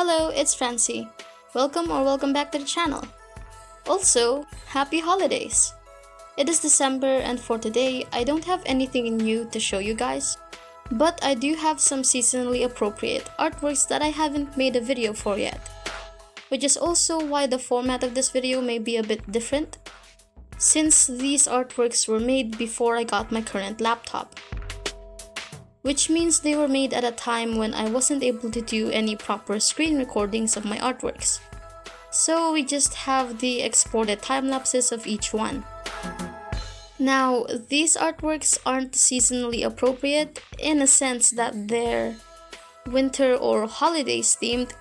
Hello, it's Francie. Welcome back to the channel. Also, happy holidays! It is December and for today, I don't have anything new to show you guys, but I do have some seasonally appropriate artworks that I haven't made a video for yet, which is also why the format of this video may be a bit different, since these artworks were made before I got my current laptop. Which means they were made at a time when I wasn't able to do any proper screen recordings of my artworks. So we just have the exported time lapses of each one. Now, these artworks aren't seasonally appropriate in a sense that they're winter or holidays themed,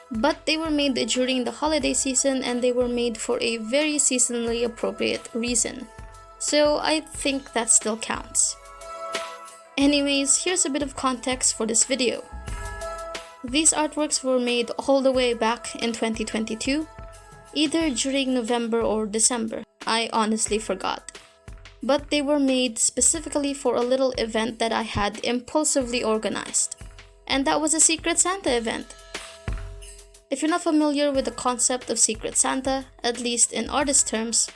but they were made during the holiday season and they were made for a very seasonally appropriate reason. So I think that still counts. Anyways, here's a bit of context for this video. These artworks were made all the way back in 2022, either during November or December, I honestly forgot. But they were made specifically for a little event that I had impulsively organized, and that was a Secret Santa event. If you're not familiar with the concept of Secret Santa, at least in artist terms,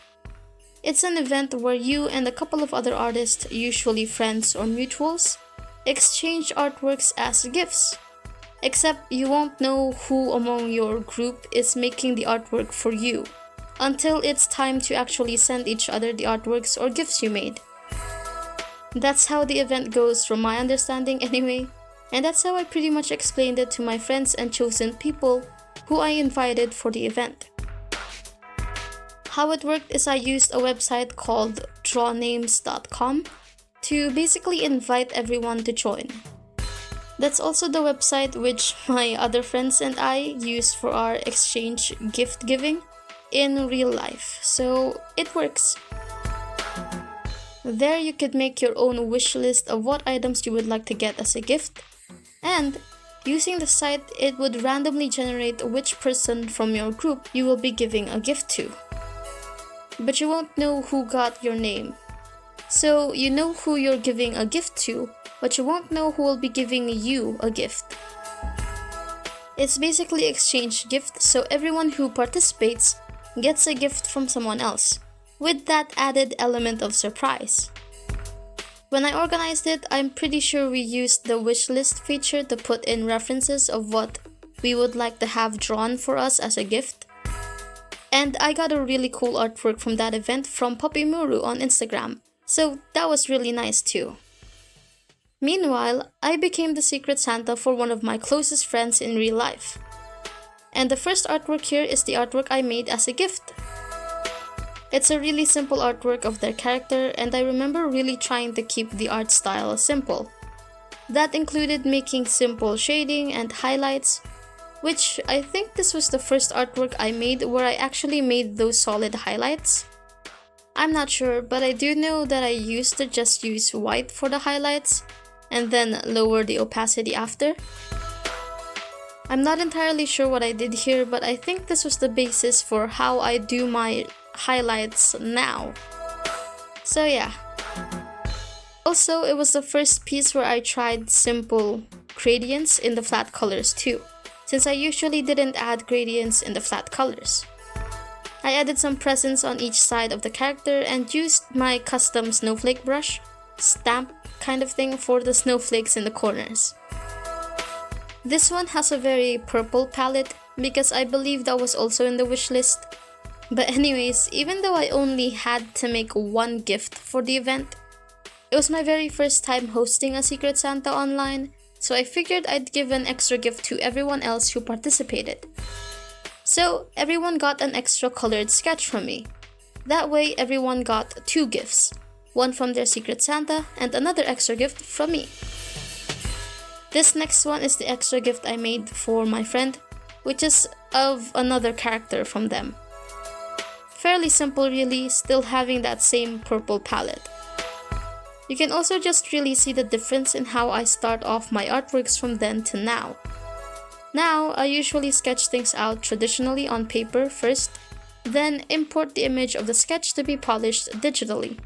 it's an event where you and a couple of other artists, usually friends or mutuals, exchange artworks as gifts. Except you won't know who among your group is making the artwork for you, until it's time to actually send each other the artworks or gifts you made. That's how the event goes from my understanding anyway, and that's how I pretty much explained it to my friends and chosen people who I invited for the event. How it worked is I used a website called drawnames.com to basically invite everyone to join. That's also the website which my other friends and I use for our exchange gift giving in real life, so it works. There you could make your own wish list of what items you would like to get as a gift, and using the site it would randomly generate which person from your group you will be giving a gift to. But you won't know who got your name. So you know who you're giving a gift to, but you won't know who will be giving you a gift. It's basically exchange gift, so everyone who participates gets a gift from someone else, with that added element of surprise. When I organized it, I'm pretty sure we used the wishlist feature to put in references of what we would like to have drawn for us as a gift. And I got a really cool artwork from that event from Puppy Muru on Instagram, so that was really nice too. Meanwhile, I became the Secret Santa for one of my closest friends in real life. And the first artwork here is the artwork I made as a gift. It's a really simple artwork of their character, and I remember really trying to keep the art style simple. That included making simple shading and highlights, which I think this was the first artwork I made where I actually made those solid highlights. I'm not sure, but I do know that I used to just use white for the highlights and then lower the opacity after. I'm not entirely sure what I did here, but I think this was the basis for how I do my highlights now. So yeah. Also, it was the first piece where I tried simple gradients in the flat colors too, since I usually didn't add gradients in the flat colors. I added some presents on each side of the character and used my custom snowflake brush, stamp kind of thing, for the snowflakes in the corners. This one has a very purple palette because I believe that was also in the wish list. But anyways, even though I only had to make one gift for the event, it was my very first time hosting a Secret Santa online, so I figured I'd give an extra gift to everyone else who participated. So everyone got an extra colored sketch from me. That way everyone got two gifts, one from their Secret Santa and another extra gift from me. This next one is the extra gift I made for my friend, which is of another character from them. Fairly simple really, still having that same purple palette. You can also just really see the difference in how I start off my artworks from then to now. Now, I usually sketch things out traditionally on paper first, then import the image of the sketch to be polished digitally,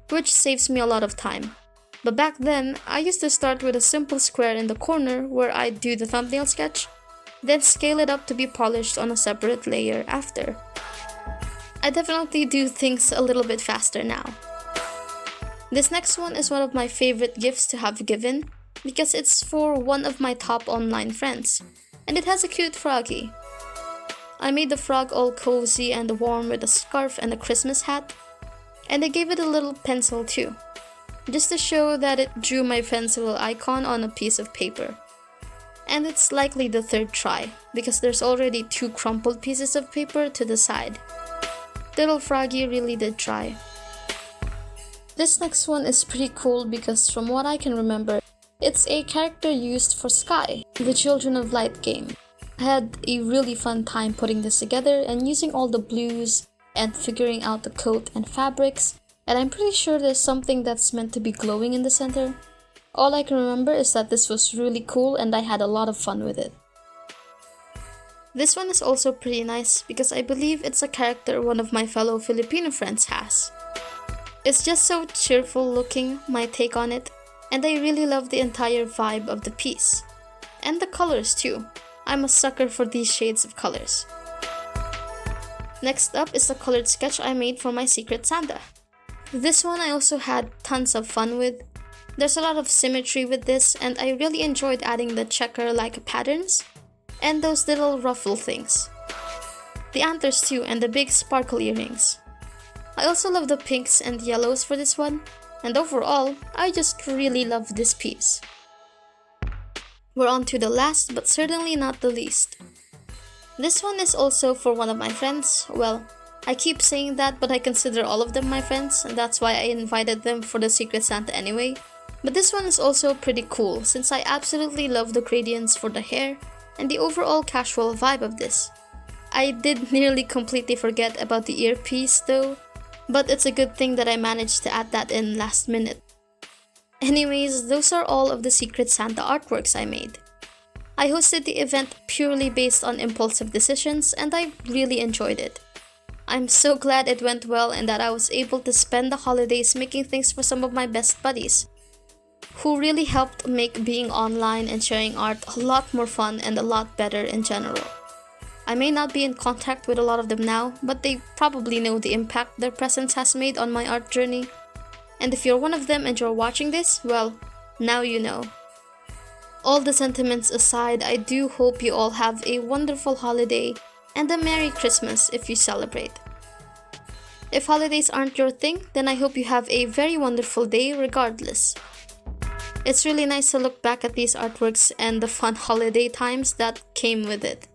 which saves me a lot of time. But back then, I used to start with a simple square in the corner where I'd do the thumbnail sketch, then scale it up to be polished on a separate layer after. I definitely do things a little bit faster now. This next one is one of my favorite gifts to have given because it's for one of my top online friends, and it has a cute froggy. I made the frog all cozy and warm with a scarf and a Christmas hat, and I gave it a little pencil too, just to show that it drew my friend's little icon on a piece of paper. And it's likely the third try, because there's already 2 crumpled pieces of paper to the side. Little froggy really did try. This next one is pretty cool because from what I can remember, it's a character used for Sky, the Children of Light game. I had a really fun time putting this together and using all the blues and figuring out the coat and fabrics, and I'm pretty sure there's something that's meant to be glowing in the center. All I can remember is that this was really cool and I had a lot of fun with it. This one is also pretty nice because I believe it's a character one of my fellow Filipino friends has. It's just so cheerful looking, my take on it, and I really love the entire vibe of the piece. And the colors too. I'm a sucker for these shades of colors. Next up is the colored sketch I made for my Secret Santa. This one I also had tons of fun with. There's a lot of symmetry with this, and I really enjoyed adding the checker-like patterns and those little ruffle things. The antlers too, and the big sparkle earrings. I also love the pinks and yellows for this one, and overall, I just really love this piece. We're on to the last, but certainly not the least. This one is also for one of my friends. Well, I keep saying that, but I consider all of them my friends, and that's why I invited them for the Secret Santa anyway. But this one is also pretty cool, since I absolutely love the gradients for the hair and the overall casual vibe of this. I did nearly completely forget about the earpiece though, but it's a good thing that I managed to add that in last minute. Anyways, those are all of the Secret Santa artworks I made. I hosted the event purely based on impulsive decisions, and I really enjoyed it. I'm so glad it went well and that I was able to spend the holidays making things for some of my best buddies, who really helped make being online and sharing art a lot more fun and a lot better in general. I may not be in contact with a lot of them now, but they probably know the impact their presence has made on my art journey. And if you're one of them and you're watching this, well, now you know. All the sentiments aside, I do hope you all have a wonderful holiday and a Merry Christmas if you celebrate. If holidays aren't your thing, then I hope you have a very wonderful day regardless. It's really nice to look back at these artworks and the fun holiday times that came with it.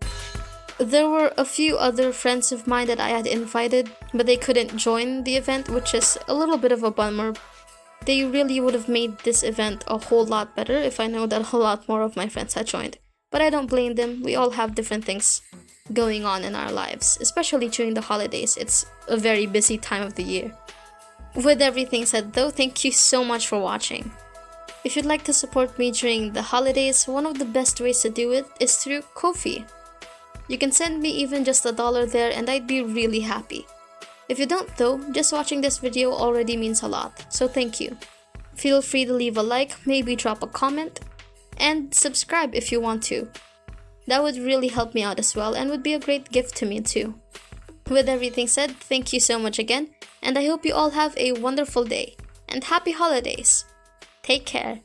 There were a few other friends of mine that I had invited, but they couldn't join the event, which is a little bit of a bummer. They really would have made this event a whole lot better if I know that a lot more of my friends had joined. But I don't blame them, we all have different things going on in our lives, especially during the holidays. It's a very busy time of the year. With everything said though, thank you so much for watching. If you'd like to support me during the holidays, one of the best ways to do it is through Ko-fi. You can send me even just $1 there and I'd be really happy. If you don't though, just watching this video already means a lot, so thank you. Feel free to leave a like, maybe drop a comment, and subscribe if you want to. That would really help me out as well and would be a great gift to me too. With everything said, thank you so much again, and I hope you all have a wonderful day, and happy holidays! Take care!